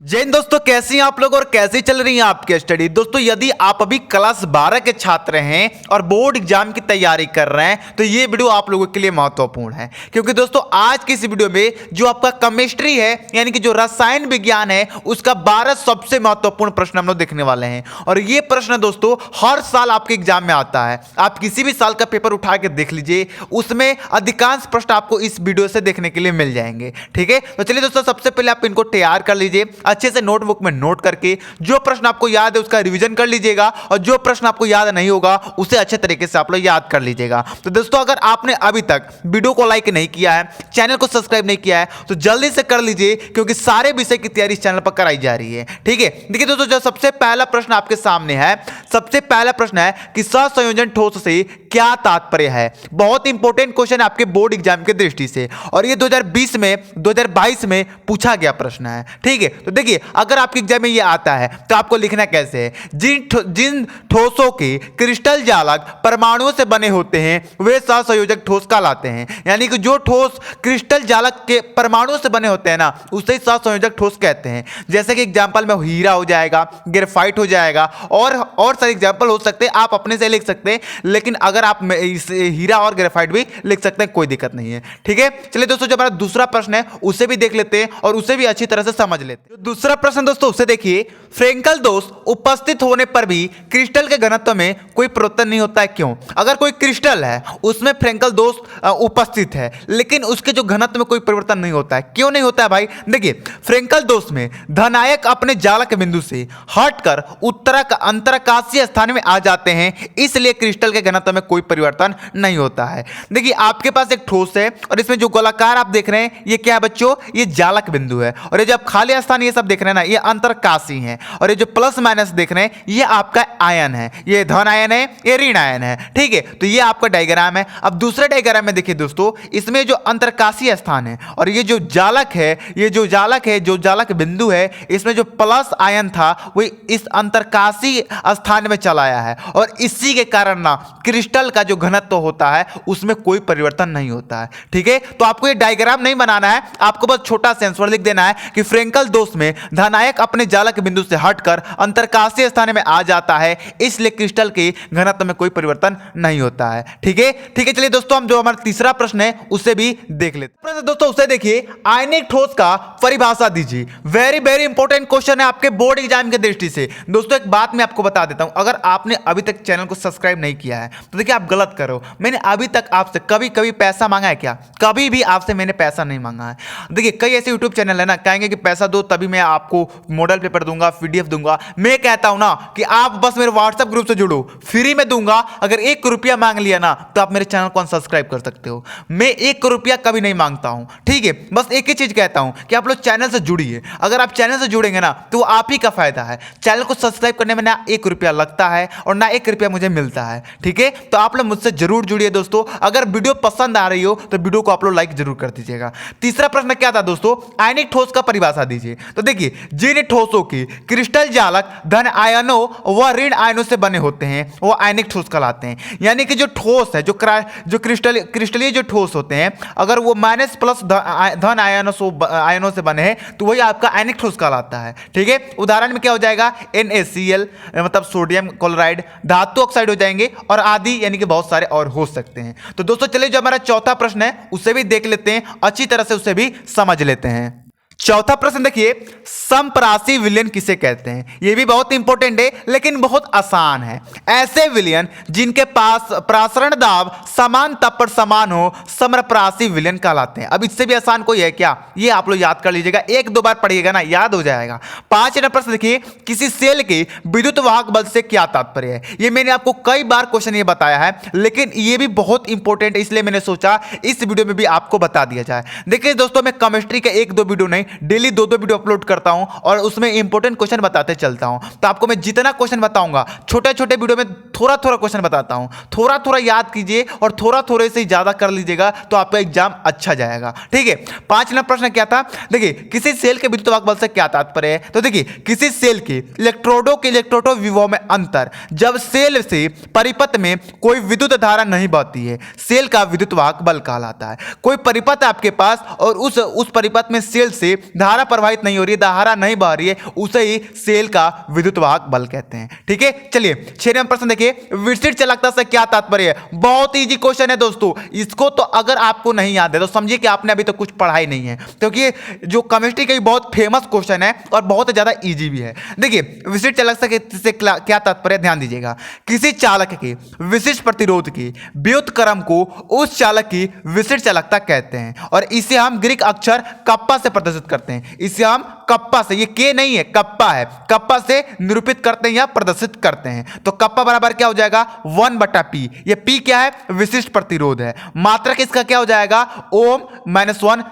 जय हिंद दोस्तों, कैसी हैं आप लोग और कैसी चल रही है आपकी स्टडी। दोस्तों यदि आप अभी क्लास 12 के छात्र हैं और बोर्ड एग्जाम की तैयारी कर रहे हैं तो ये वीडियो आप लोगों के लिए महत्वपूर्ण है, क्योंकि दोस्तों आज की इस वीडियो में जो आपका केमिस्ट्री है यानी कि जो रसायन विज्ञान है उसका 12 सबसे महत्वपूर्ण प्रश्न हम लोग देखने वाले हैं। और ये प्रश्न दोस्तों हर साल आपके एग्जाम में आता है। आप किसी भी साल का पेपर उठा के देख लीजिए, उसमें अधिकांश प्रश्न आपको इस वीडियो से देखने के लिए मिल जाएंगे। ठीक है, तो चलिए दोस्तों सबसे पहले आप इनको तैयार कर लीजिए, अच्छे से नोटबुक में नोट करके जो प्रश्न आपको याद है उसका रिवीजन कर लीजिएगा और जो प्रश्न आपको याद नहीं होगा उसे अच्छे तरीके से आप लोग याद कर लीजिएगा। तो दोस्तों अगर आपने अभी तक वीडियो को लाइक नहीं किया है, चैनल को सब्सक्राइब नहीं किया है तो जल्दी से कर लीजिए, क्योंकि सारे विषय की तैयारी इस चैनल पर कराई जा रही है। ठीक है, देखिए दोस्तों जो सबसे पहला प्रश्न आपके सामने है, सबसे पहला प्रश्न है कि सहसंयोजन ठोस से क्या तात्पर्य है। बहुत इंपॉर्टेंट क्वेश्चन है आपके बोर्ड एग्जाम की दृष्टि से और ये 2022 में पूछा गया प्रश्न है। ठीक है, तो देखिए अगर आपके एग्जाम में ये आता है तो आपको लिखना कैसे है, जिन ठोसों के क्रिस्टल जालक परमाणुओं से बने होते हैं वे सहसंयोजक ठोस कहलाते हैं। यानी कि जो ठोस क्रिस्टल जालक के परमाणुओं से बने होते हैं ना उसे सहसंयोजक ठोस कहते हैं। जैसे कि एग्जांपल में हीरा हो जाएगा, ग्रेफाइट हो जाएगा और सारे एग्जांपल हो सकते हैं, आप अपने से लिख सकते हैं, लेकिन अगर आप इस हीरा और ग्रेफाइट भी लिख सकते हैं, कोई दिक्कत नहीं है। ठीक है, चलिए दोस्तों जो हमारा दूसरा प्रश्न है उसे भी देख लेते हैं और उसे भी अच्छी तरह से समझ लेते हैं। दूसरा प्रश्न दोस्तों उसे देखिए, फ्रेंकल दोष उपस्थित होने पर भी क्रिस्टल के घनत्व में कोई परिवर्तन नहीं होता है, क्यों? अगर कोई क्रिस्टल है उसमें फ्रेंकल दोष उपस्थित है लेकिन उसके जो घनत्व में कोई परिवर्तन नहीं होता है, क्यों नहीं होता है भाई? देखिए फ्रेंकल दोष में धनायक अपने जालक बिंदु से हटकर उत्तरक अंतरकाशीय स्थान में आ जाते हैं, इसलिए क्रिस्टल के घनत्व में कोई परिवर्तन नहीं होता है। देखिए आपके पास एक ठोस है और इसमें जो गोलाकार आप देख रहे हैं ये क्या है बच्चों, ये जालक बिंदु है, और ये जो आप खाली स्थान ये सब देख रहे हैं ना ये अंतरकाशी है, और ये जो प्लस माइनस देख रहे हैं ये आपका आयन है, ये धन आयन है, ये ऋण आयन है। ठीक है, तो ये आपका डायग्राम है। अब दूसरे डायग्राम में देखिए दोस्तों, इसमें जो अंतरकाशीय स्थान है और ये जो जालक है, ये जो जालक बिंदु है, इसमें जो प्लस आयन था वो इस अंतरकाशी स्थान में चला आया है, और इसी के कारण ना क्रिस्टल का जो घनत्व होता है उसमें कोई परिवर्तन नहीं होता है। ठीक है, तो आपको ये डायग्राम नहीं बनाना है, आपको बस छोटा सा आंसर लिख देना है कि फ्रेंकल दोष में धनायक अपने जालक बिंदु से हटकर अंतरकाशीय स्थान में आ जाता है, इसलिए क्रिस्टल के घनत्व में कोई परिवर्तन नहीं होता है। ठीक है, चलिए दोस्तों हम जो हमारा तीसरा प्रश्न है उसे भी देख लेते हैं। प्रश्न दोस्तों उसे देखिए, आयनिक ठोस का परिभाषा दीजिए। वेरी इंपॉर्टेंट क्वेश्चन है आपके बोर्ड एग्जाम की दृष्टि से। दोस्तों एक बात मैं आपको बता देता हूं, अगर आपने अभी तक चैनल को सब्सक्राइब नहीं किया है तो देखिए आप गलत करो। मैंने अभी तक आपसे कभी पैसा मांगा है क्या? कभी भी आपसे मैंने पैसा नहीं मांगा है। देखिए कई ऐसे यूट्यूब चैनल है ना, कहेंगे कि पैसा दो तभी मैं आपको मॉडल पेपर दूंगा, पीडीएफ दूंगा। मैं कहता हूं ना कि आप बस मेरे व्हाट्सएप ग्रुप से जुड़ो, फ्री में दूंगा। अगर 1 रुपया मांग लिया ना तो आप मेरे चैनल को अनसब्सक्राइब कर सकते हो। मैं 1 रुपया कभी नहीं मांगता हूं। ठीक है, बस एक ही चीज कहता हूं कि आप लोग चैनल से जुड़िए। अगर आप चैनल से जुड़ेंगे ना तो आप ही का फायदा है। चैनल को सब्सक्राइब करने में ना 1 रुपया लगता है और ना 1 रुपया मुझे मिलता है। ठीक है, तो आप लोग मुझसे जरूर जुड़िए दोस्तों। अगर वीडियो पसंद आ रही हो तो वीडियो को आप लोग लाइक जरूर कर दीजिएगा। तीसरा प्रश्न क्या था दोस्तों, आयनिक ठोस का परिभाषा दीजिए। तो देखिए जिन ठोसों की क्रिस्टल जालक धन आयनों व ऋण आयनों से बने होते हैं वो आयनिक ठोस कहलाते हैं। यानी कि जो ठोस है, जो क्रिस्टलीय जो ठोस होते हैं, अगर वो माइनस प्लस धन आयनों से बने हैं तो वही आपका आयनिक ठोस कहलाता है। ठीक है, उदाहरण में क्या हो जाएगा, NaCl मतलब सोडियम क्लोराइड, धातु ऑक्साइड हो जाएंगे और आदि, यानी कि बहुत सारे और हो सकते हैं। तो दोस्तों चलिए जो हमारा चौथा प्रश्न है उसे भी देख लेते हैं, अच्छी तरह से उसे भी समझ लेते हैं। चौथा प्रश्न देखिए, समप्रासी विलयन किसे कहते हैं? यह भी बहुत इंपॉर्टेंट है लेकिन बहुत आसान है। ऐसे विलयन जिनके पास प्रासरण दाब समान तप पर समान हो समप्रासी विलयन कहलाते हैं। अब इससे भी आसान कोई है क्या? ये आप लोग याद कर लीजिएगा, 1-2 बार पढ़िएगा ना याद हो जाएगा। 5 नंबर प्रश्न देखिए, किसी सेल के विद्युत वाहक बल से क्या तात्पर्य है? ये मैंने आपको कई बार क्वेश्चन ये बताया है लेकिन ये भी बहुत इंपॉर्टेंट है, इसलिए मैंने सोचा इस वीडियो में भी आपको बता दिया जाए। देखिए दोस्तों मैं केमिस्ट्री के 1-2 वीडियो नहीं, डेली 2-2 वीडियो अपलोड करता हूं और उसमें इंपॉर्टेंट क्वेश्चन बताते चलता हूं। तो आपको मैं जितना क्वेश्चन बताऊंगा छोटे वीडियो में थोड़ा क्वेश्चन बताता हूं, थोड़ा याद कीजिए और थोड़े से ज्यादा कर लीजिएगा तो आपका एग्जाम अच्छा जाएगा। ठीक है, 5 नंबर प्रश्न क्या था, देखिए किसी सेल के विद्युत वाहक बल से क्या तात्पर्य है? तो देखिए किसी सेल के इलेक्ट्रोडों के इलेक्ट्रोड विभव में अंतर, जब सेल से परिपथ में कोई विद्युत धारा नहीं बहती है, सेल का विद्युत वाहक बल कहलाता है। कोई परिपथ आपके पास और उस परिपथ में सेल से धारा प्रवाहित नहीं हो रही है, धारा नहीं बह रही है, उसे ही सेल का विद्युत वाहक बल कहते हैं। ठीक है, चलिए 6 नंबर प्रश्न देखिए, विशिष्ट चालकता से क्या तात्पर्य है। बहुत इजी क्वेश्चन है दोस्तों, इसको तो अगर आपको नहीं याद है तो समझिए कि आपने अभी तो कुछ पढ़ा ही नहीं है, क्योंकि जो केमिस्ट्री का बहुत फेमस क्वेश्चन है और बहुत ज्यादा इजी भी है। देखिए विशिष्ट चालकता से क्या तात्पर्य, ध्यान दीजिएगा, किसी चालक की विशिष्ट प्रतिरोध की व्युत्क्रम को उस चालक की विशिष्ट चालकता कहते हैं, और इसे हम ग्रीक अक्षर कप्पा से प्रदर्शित करते हैं। इसे हम कप्पा से, ये के नहीं है, कप्पा है, कप्पा से निरूपित करते हैं या प्रदर्शित करते हैं। तो कप्पा बराबर क्या हो जाएगा, 1/P। ये P क्या है, विशिष्ट प्रतिरोध है। मात्रक इसका क्या हो जाएगा, ओम -1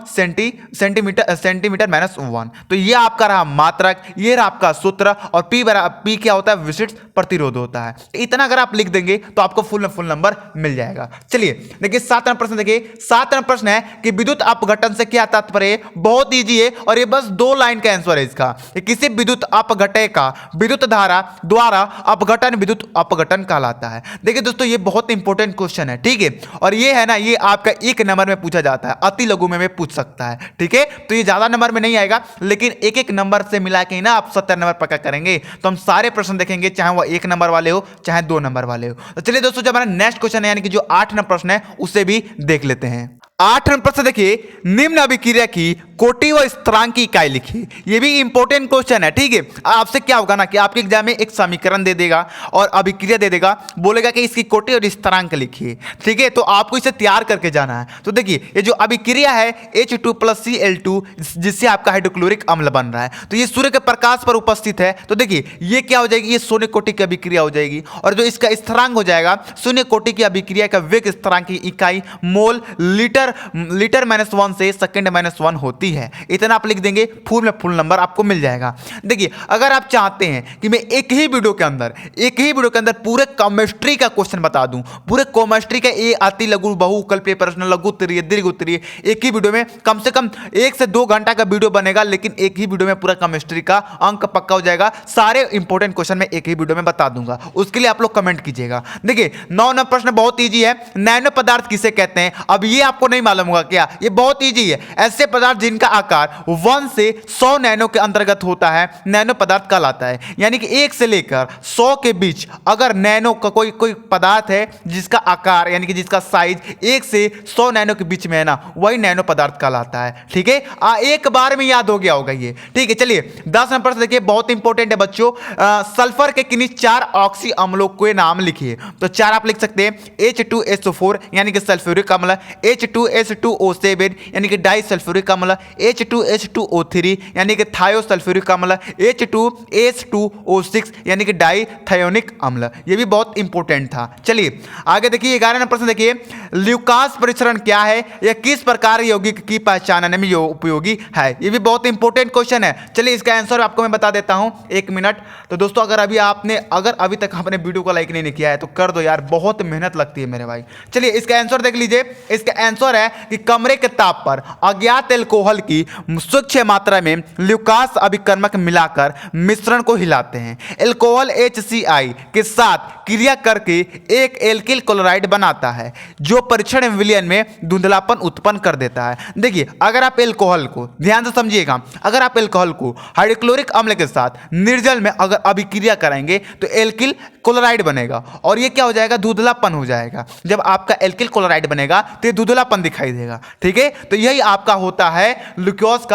सेंटीमीटर -1। तो ये आपका रहा मात्रक, ये रहा आपका सूत्र, और P क्या होता है, विशिष्ट प्रतिरोध होता है। इतना अगर आप लिख देंगे तो आपको फुल नंबर मिल जाएगा। चलिए देखिए 7 नंबर प्रश्न देखिए, 7 नंबर प्रश्न है कि विद्युत अपघटन से क्या तात्पर्य है। बहुत इजी है और ये बस 2 लाइन का आंसर है इसका। किसी विद्युत अपघटय का विद्युत धारा द्वारा अपघटन विद्युत अपघटन कहलाता है। देखिए दोस्तों ये बहुत इंपॉर्टेंट क्वेश्चन है, ठीक है, और ये है ना, ये आपका 1 नंबर में पूछा जाता है, अति लघु में पूछ सकता है। ठीक है, तो ये ज्यादा नंबर में नहीं आएगा, लेकिन एक नंबर से मिला के ना आप 70 नंबर पक्का करेंगे। तो हम सारे प्रश्न देखेंगे, चाहे वो 1 नंबर वाले हो चाहे 2 नंबर वाले हो। तो चलिए दोस्तों, जो हमारा नेक्स्ट क्वेश्चन है, यानी कि जो 8 नंबर प्रश्न है, उसे भी देख लेते हैं। 8 नंबर प्रश्न देखिए, निम्न अभिक्रिया की कोटि व स्थिरांक की इकाई लिखिए। ये भी इंपॉर्टेंट क्वेश्चन है। ठीक है, आपसे क्या होगा ना कि आपके एग्जाम में एक समीकरण दे देगा और अभिक्रिया दे देगा, बोलेगा कि इसकी कोटि और स्थिरांक लिखिए। ठीक है, तो आपको इसे तैयार करके जाना है। तो देखिए ये जो अभिक्रिया है H2 + Cl2, जिससे आपका हाइड्रोक्लोरिक अम्ल बन रहा है, तो ये सूर्य के प्रकाश पर उपस्थित है। तो देखिए ये क्या हो जाएगी, ये शून्य कोटि की अभिक्रिया हो जाएगी, और जो इसका स्थिरांक हो जाएगा, शून्य कोटि की अभिक्रिया का वेग स्थिरांक की इकाई मोल लीटर -1 से सेकंड -1 होती है। इतना आप लिख देंगे, फुल नंबर आपको मिल जाएगा। देखिए अगर आप चाहते हैं कि मैं एक ही वीडियो के अंदर पूरे केमिस्ट्री का क्वेश्चन बता दूं, पूरे केमिस्ट्री का ये अति लघु बहुकल्पीय प्रश्न, लघु उत्तरीय दीर्घ उत्तरीय, एक ही वीडियो में कम से कम 1 से 2 घंटा का वीडियो बनेगा, लेकिन एक ही वीडियो में पूरा केमिस्ट्री का अंक पक्का हो जाएगा। सारे इंपॉर्टेंट क्वेश्चन मैं एक ही वीडियो में बता दूंगा, उसके लिए आप लोग कमेंट कीजिएगा। देखिए 9 नंबर प्रश्न बहुत ईजी है, नैनो पदार्थ किसे कहते हैं। अब ये आपको नहीं मालूम होगा क्या, ये बहुत ईजी है। ऐसे पदार्थ जिनका आकार 1 से 100 नैनो के अंतर्गत होता है, नैनो पदार्थ कहलाता है। यानी कि 1 से लेकर 100 के बीच अगर नैनो का कोई पदार्थ है जिसका आकार यानी कि जिसका साइज 1 से 100 नैनो के बीच में है ना, वही नैनो पदार्थ कहलाता है। ठीक है, एक बार में याद हो गया होगा ये। ठीक है, चलिए 10 नंबर से देखिए, बहुत इंपॉर्टेंट है बच्चों। सल्फर के किन्हीं 4 ऑक्सी अम्लों के नाम लिखिए। तो 4 आप लिख सकते हैं, H2SO4 यानी कि सल्फ्यूरिक अम्ल, H2S2O7 यानी कि डाइसल्फ्यूरिक अम्ल, H2H2O3 यानी कि थायोसल्फ्यूरिक अम्ल, H2S2O6 यानी कि डाइथायोनिक अम्ल। ये भी बहुत इंपॉर्टेंट था। चलिए आगे देखिए 11 नंबर प्रश्न देखिए, ल्यूकास परीक्षण क्या है, यह किस प्रकार यौगिक की पहचानने में उपयोगी है। ये भी बहुत इंपॉर्टेंट क्वेश्चन है। चलिए इसका आंसर आपको मैं बता देता हूं, 1 मिनट। तो दोस्तों अगर अभी तक आपने वीडियो को लाइक नहीं किया है तो कर दो यार, बहुत मेहनत लगती है मेरे भाई। चलिए इसका आंसर देख लीजिए। इसका आंसर है कि कमरे के ताप पर अज्ञात एल्कोहल की सूक्ष्म मात्रा में ल्यूकास अभिकर्मक मिलाकर मिश्रण को हिलाते हैं। एल्कोहल HCl के साथ क्रिया करके एक एल्किल क्लोराइड बनाता है, जो परीक्षण विलयन में धुंधलापन उत्पन्न कर देता है। देखिए अगर आप एल्कोहल को ध्यान से समझिएगा, अगर आप एल्कोहल को हाइड्रोक्लोरिक अम्ल के साथ निर्जल में अगर अभिक्रिया कराएंगे तो एल्किल क्लोराइड बनेगा, और ये क्या हो जाएगा, धुंधलापन हो जाएगा। जब आपका एल्किल क्लोराइड बनेगा तो ये धुंधलापन दिखाई देगा। ठीक है, तो यही आपका होता है ल्यूकोस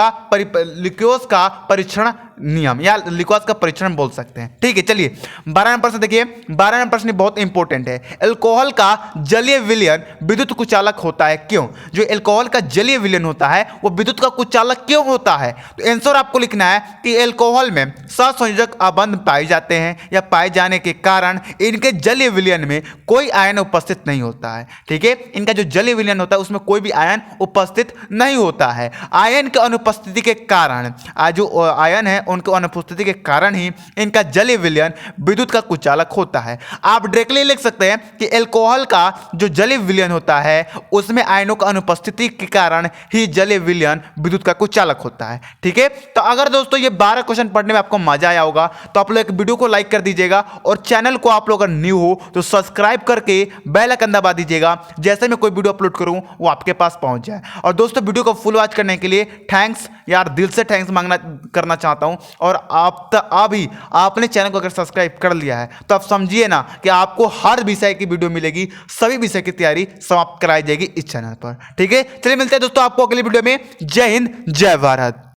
का परीक्षण नियम, या ल्यूकोस का परीक्षण बोल सकते हैं। ठीक है, चलिए 12 नंबर प्रश्न देखिए। 12 नंबर प्रश्न बहुत इंपॉर्टेंट है, एल्कोहल का जलीय विलयन विद्युत कुचालक होता है, क्यों। जो एल्कोहल का जलीय विलयन होता है वो विद्युत का कुचालक क्यों होता है। तो आंसर आपको लिखना है कि एल्कोहल में सहसंयोजक अबंध पाए जाते हैं, या पाए जाने के कारण इनके जलीय विलयन में कोई आयन उपस्थित नहीं होता है। ठीक है, इनका जो जलीय विलयन होता है उसमें कोई भी आयन उपस्थित नहीं होता है। आयन की अनुपस्थिति के कारण जो आयन है उनकी अनुपस्थिति के कारण ही इनका जलीय विलयन विद्युत का कुचालक होता है। आप डायरेक्टली लिख सकते हैं कि एल्कोहल का जो जलीय विलयन होता है उसमें आयनों का अनुपस्थिति के कारण ही जलीय विलयन विद्युत का कुचालक होता है। ठीक है, तो अगर दोस्तों ये 12 क्वेश्चन पढ़ने में आपको मजा आया होगा तो आप लोग एक वीडियो को लाइक कर दीजिएगा और चैनल को आप लोग अगर न्यू हो तो सब्सक्राइब करके बेल आइकन दबा दीजिएगा, जैसे मैं कोई वीडियो अपलोड करूं वो आपके पास पहुंच जाए। और दोस्तों वीडियो को फुल वॉच करने के लिए थैंक्स यार, दिल से थैंक्स करना चाहता हूं। और अभी आपने चैनल को अगर सब्सक्राइब कर लिया है तो आप समझिए ना कि आपको हर विषय की वीडियो मिलेगी, सभी विषय की तैयारी समाप्त कराई जाएगी इस चैनल पर। ठीक है, चलिए मिलते हैं दोस्तों आपको अगली वीडियो में। जय हिंद, जय भारत।